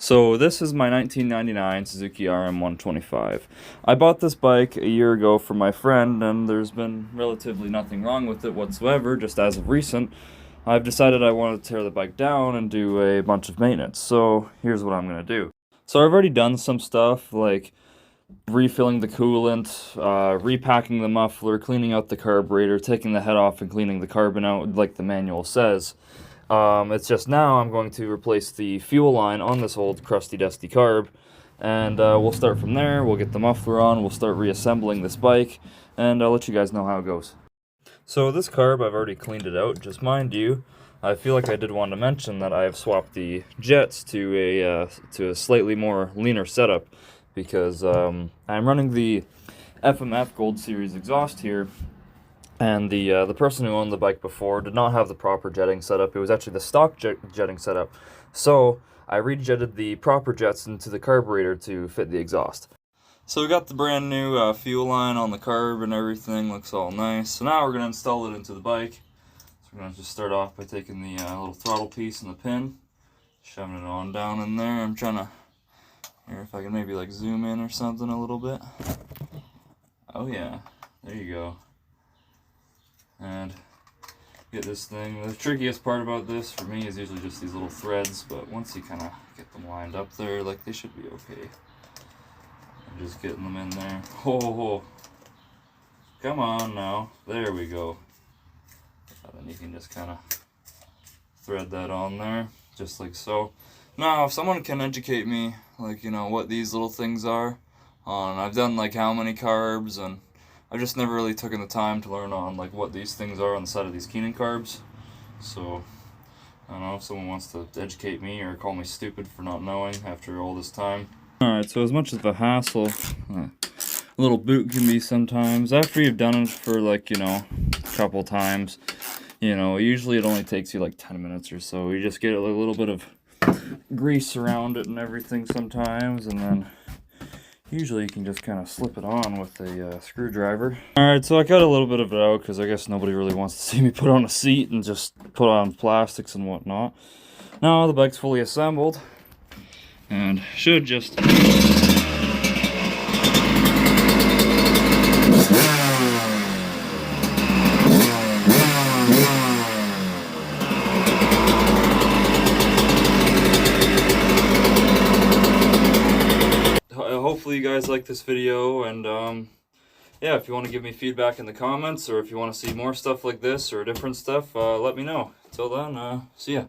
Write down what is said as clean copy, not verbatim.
So this is my 1999 Suzuki rm125. I bought this bike a year ago from my friend, and there's been relatively nothing wrong with it whatsoever. Just as of recent, I've decided I want to tear the bike down and do a bunch of maintenance. So here's what I'm going to do. So I've already done some stuff like refilling the coolant, repacking the muffler, cleaning out the carburetor, taking the head off and cleaning the carbon out like the manual says. It's just now I'm going to replace the fuel line on this old crusty dusty carb, and we'll start from there. We'll get the muffler on, we'll start reassembling this bike, and I'll let you guys know how it goes. So this carb, I've already cleaned it out. Just mind you, I feel like I did want to mention that I have swapped the jets to a slightly more leaner setup, because I'm running the FMF Gold Series exhaust here. And the person who owned the bike before did not have the proper jetting setup. It was actually the stock jetting setup. So I rejetted the proper jets into the carburetor to fit the exhaust. So we got the brand new fuel line on the carb and everything. Looks all nice. So now we're going to install it into the bike. So we're going to just start off by taking the little throttle piece and the pin, shoving it on down in there. I'm trying to, here if I can maybe like zoom in or something a little bit. Oh yeah, there you go. And get this thing. The trickiest part about this for me is usually just these little threads, but once you kind of get them lined up there, like they should be okay. I'm just getting them in there. Oh, come on now. There we go. And then you can just kind of thread that on there, just like so. Now, if someone can educate me, like, you know, what these little things are, I've done like how many carbs, and I've just never really taken the time to learn on like what these things are on the side of these Keenan carbs. So I don't know if someone wants to educate me or call me stupid for not knowing after all this time. Alright, so as much of a hassle a little boot can be sometimes, after you've done it for like, you know, a couple times, you know, usually it only takes you like 10 minutes or so. You just get a little bit of grease around it and everything sometimes, and then usually you can just kind of slip it on with a screwdriver. Alright, so I got a little bit of it out because I guess nobody really wants to see me put on a seat and just put on plastics and whatnot. Now the bike's fully assembled and should just hopefully you guys like this video, and yeah, if you want to give me feedback in the comments, or if you want to see more stuff like this or different stuff, let me know. Till then, see ya.